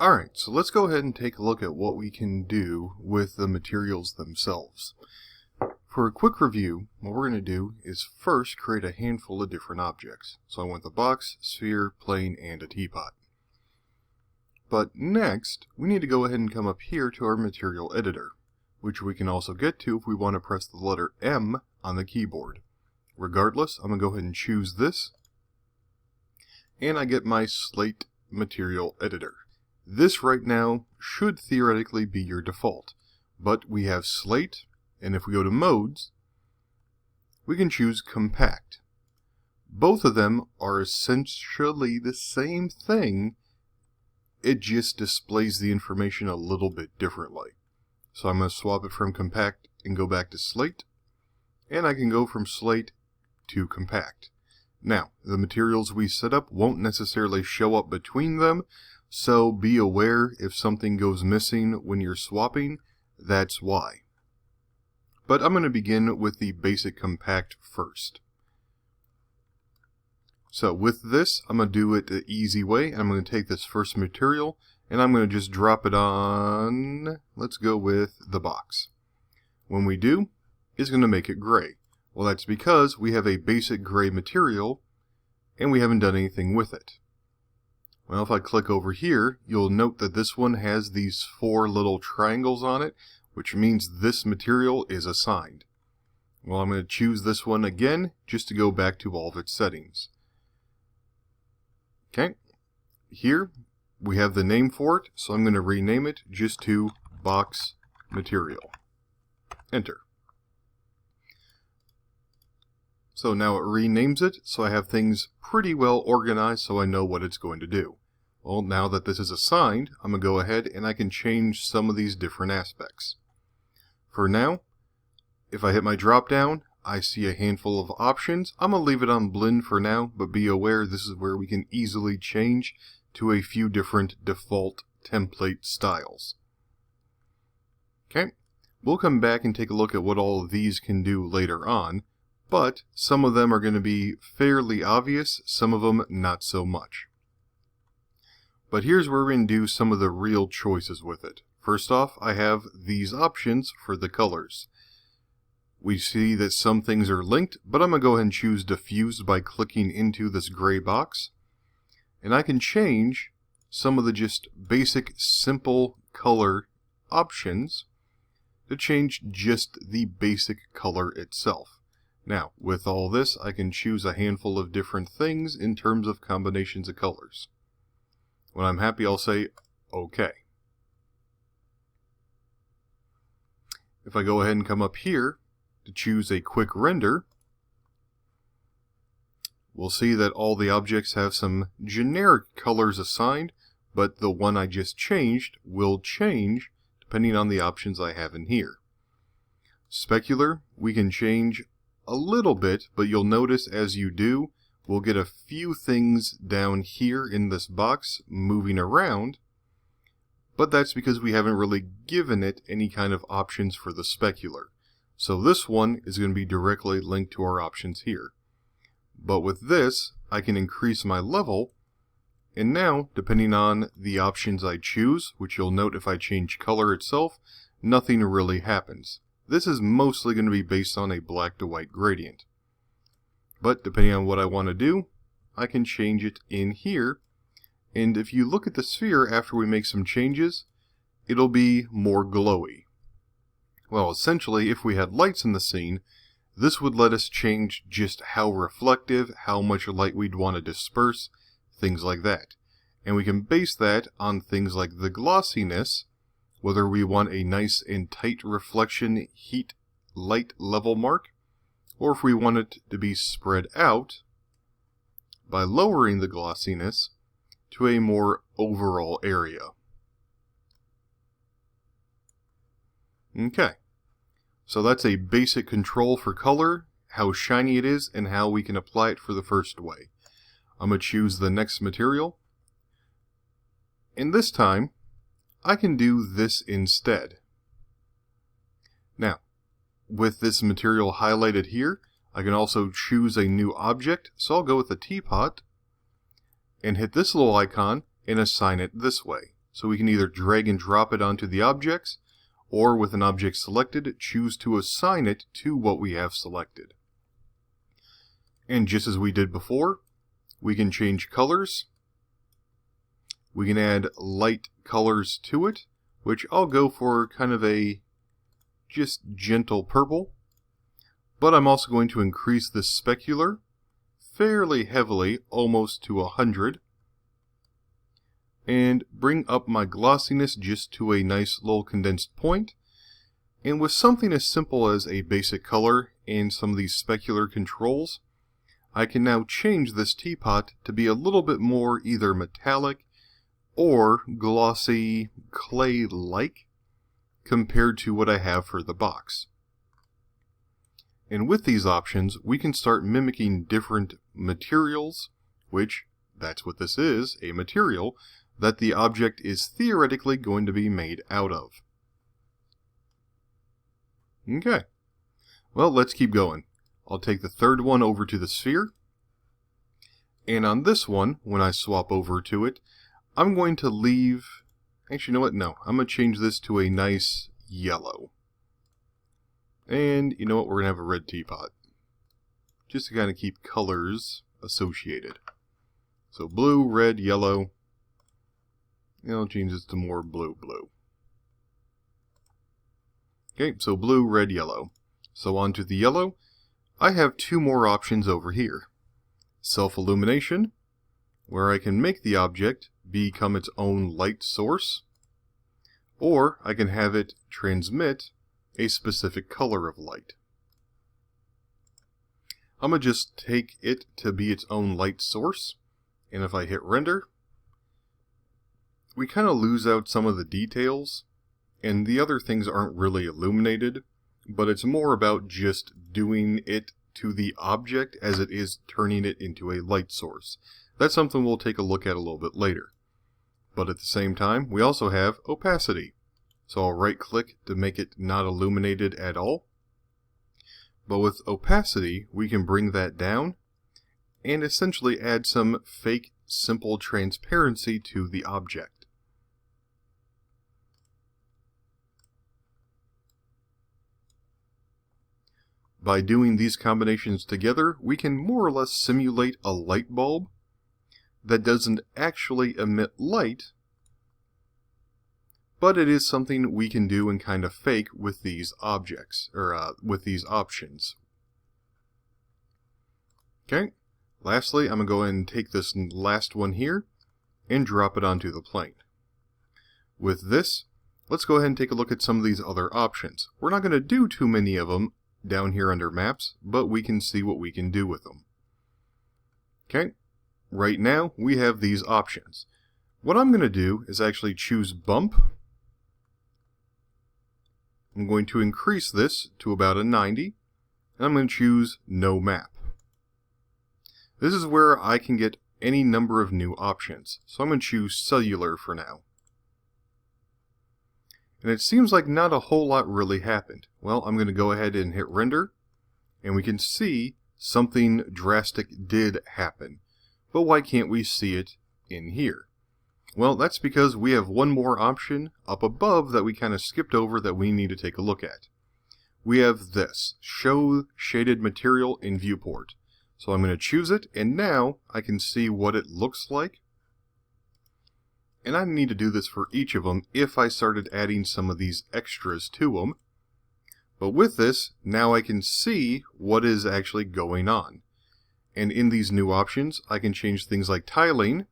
Alright, so let's go ahead and take a look at what we can do with the materials themselves. For a quick review, what we're going to do is first create a handful of different objects. So I want the box, sphere, plane, and a teapot. But next, we need to go ahead and come up here to our material editor, which we can also get to if we want to press the letter M on the keyboard. Regardless, I'm going to go ahead and choose this, and I get my slate material editor. This right now should theoretically be your default, but we have slate, and if we go to modes, we can choose compact. Both of them are essentially the same thing, it just displays the information a little bit differently. So I'm going to swap it from compact and go back to slate, and I can go from slate to compact. Now, the materials we set up won't necessarily show up between them, so be aware if something goes missing when you're swapping, that's why. But I'm going to begin with the basic compact first. So with this, I'm going to do it the easy way. I'm going to take this first material and I'm going to just drop it on, let's go with the box. When we do, it's going to make it gray. Well, that's because we have a basic gray material and we haven't done anything with it. Well, if I click over here, you'll note that this one has these 4 little triangles on it, which means this material is assigned. Well, I'm going to choose this one again, just to go back to all of its settings. Okay, here we have the name for it, so I'm going to rename it just to box material. Enter. So now it renames it, so I have things pretty well organized so I know what it's going to do. Well, now that this is assigned, I'm going to go ahead and I can change some of these different aspects. For now, if I hit my drop down, I see a handful of options. I'm going to leave it on blend for now, but be aware this is where we can easily change to a few different default template styles. Okay, we'll come back and take a look at what all of these can do later on, but some of them are going to be fairly obvious, some of them not so much. But here's where we're going to do some of the real choices with it. First off, I have these options for the colors. We see that some things are linked, but I'm going to go ahead and choose diffuse by clicking into this gray box. And I can change some of the just basic simple color options to change just the basic color itself. Now, with all this, I can choose a handful of different things in terms of combinations of colors. When I'm happy, I'll say OK. If I go ahead and come up here to choose a quick render, we'll see that all the objects have some generic colors assigned, but the one I just changed will change depending on the options I have in here. Specular, we can change a little bit, but you'll notice as you do, we'll get a few things down here in this box moving around, but that's because we haven't really given it any kind of options for the specular. So this one is going to be directly linked to our options here. But with this, I can increase my level, and now, depending on the options I choose, which you'll note if I change color itself, nothing really happens. This is mostly going to be based on a black to white gradient. But depending on what I want to do, I can change it in here. And if you look at the sphere after we make some changes, it'll be more glowy. Well, essentially, if we had lights in the scene, this would let us change just how reflective, how much light we'd want to disperse, things like that. And we can base that on things like the glossiness, whether we want a nice and tight reflection heat light level mark, or if we want it to be spread out by lowering the glossiness to a more overall area. Okay, so that's a basic control for color, how shiny it is, and how we can apply it for the first way. I'm going to choose the next material, and this time I can do this instead. Now, with this material highlighted here, I can also choose a new object, so I'll go with the teapot and hit this little icon and assign it this way. So we can either drag and drop it onto the objects, or with an object selected, choose to assign it to what we have selected. And just as we did before, we can change colors. We can add light colors to it, which I'll go for kind of a just gentle purple. But I'm also going to increase the specular fairly heavily, almost to 100. And bring up my glossiness just to a nice little condensed point. And with something as simple as a basic color and some of these specular controls, I can now change this teapot to be a little bit more either metallic or glossy clay-like compared to what I have for the box. And with these options, we can start mimicking different materials, which, that's what this is, a material, that the object is theoretically going to be made out of. Okay, well, let's keep going. I'll take the third one over to the sphere. And on this one, when I swap over to it, I'm going to leave... Actually, you know what? No, I'm going to change this to a nice yellow. And you know what? We're going to have a red teapot. Just to kind of keep colors associated. So blue, red, yellow. And I'll change this to more blue. Okay, so blue, red, yellow. So on to the yellow. I have two more options over here. Self-illumination, where I can make the object become its own light source, or I can have it transmit a specific color of light. I'm going to just take it to be its own light source, and if I hit render, we kind of lose out some of the details, and the other things aren't really illuminated, but it's more about just doing it to the object as it is turning it into a light source. That's something we'll take a look at a little bit later. But at the same time, we also have opacity. So I'll right click to make it not illuminated at all. But with opacity, we can bring that down and essentially add some fake simple transparency to the object. By doing these combinations together, we can more or less simulate a light bulb that doesn't actually emit light, but it is something we can do and kind of fake with these objects, or with these options. Okay, lastly, I'm going to go ahead and take this last one here and drop it onto the plane. With this, let's go ahead and take a look at some of these other options. We're not going to do too many of them down here under maps, but we can see what we can do with them. Okay, right now we have these options. What I'm going to do is actually choose bump. I'm going to increase this to about a 90, and I'm going to choose no map. This is where I can get any number of new options, so I'm going to choose cellular for now. And it seems like not a whole lot really happened. Well, I'm going to go ahead and hit render, and we can see something drastic did happen. But why can't we see it in here? Well, that's because we have one more option up above that we kind of skipped over that we need to take a look at. We have this, Show Shaded Material in Viewport. So I'm going to choose it, and now I can see what it looks like. And I need to do this for each of them if I started adding some of these extras to them. But with this, now I can see what is actually going on. And in these new options, I can change things like tiling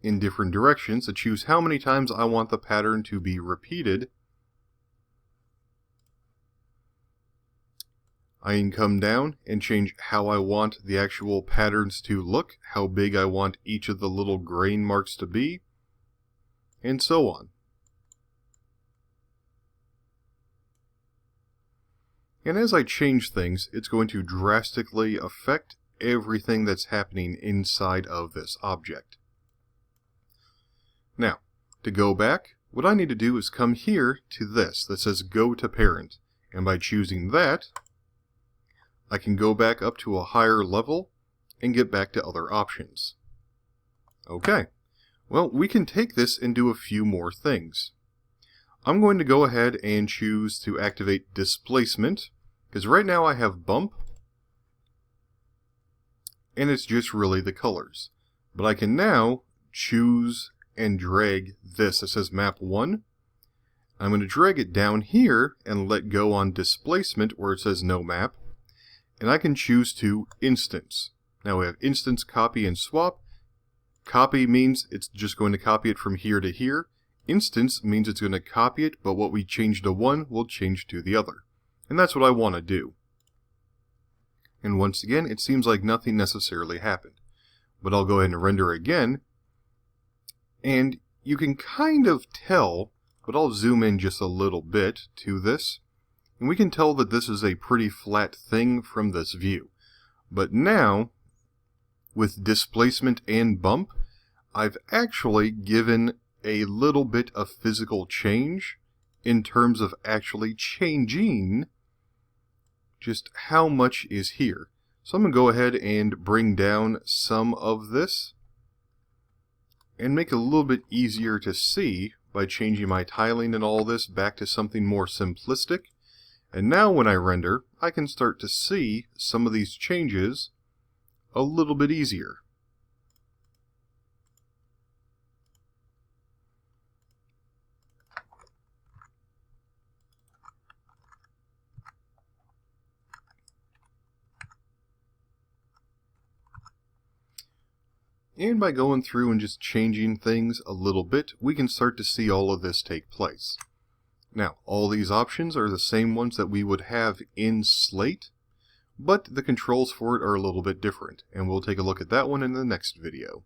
in different directions to choose how many times I want the pattern to be repeated. I can come down and change how I want the actual patterns to look, how big I want each of the little grain marks to be, and so on. And as I change things, it's going to drastically affect everything that's happening inside of this object. Now, to go back, what I need to do is come here to this that says Go to Parent, and by choosing that, I can go back up to a higher level and get back to other options. Okay, Well, we can take this and do a few more things. I'm going to go ahead and choose to activate displacement, because right now I have bump, and it's just really the colors. But I can now choose and drag this. It says map 1. I'm going to drag it down here and let go on displacement where it says no map. And I can choose to instance. Now we have instance, copy, and swap. Copy means it's just going to copy it from here to here. Instance means it's going to copy it, but what we change to one will change to the other. And that's what I want to do. And once again, it seems like nothing necessarily happened. But I'll go ahead and render again. And you can kind of tell, but I'll zoom in just a little bit to this. And we can tell that this is a pretty flat thing from this view. But now, with displacement and bump, I've actually given a little bit of physical change in terms of actually changing just how much is here. So I'm going to go ahead and bring down some of this and make it a little bit easier to see by changing my tiling and all this back to something more simplistic. And now when I render, I can start to see some of these changes a little bit easier. And by going through and just changing things a little bit, we can start to see all of this take place. Now, all these options are the same ones that we would have in Slate, but the controls for it are a little bit different, and we'll take a look at that one in the next video.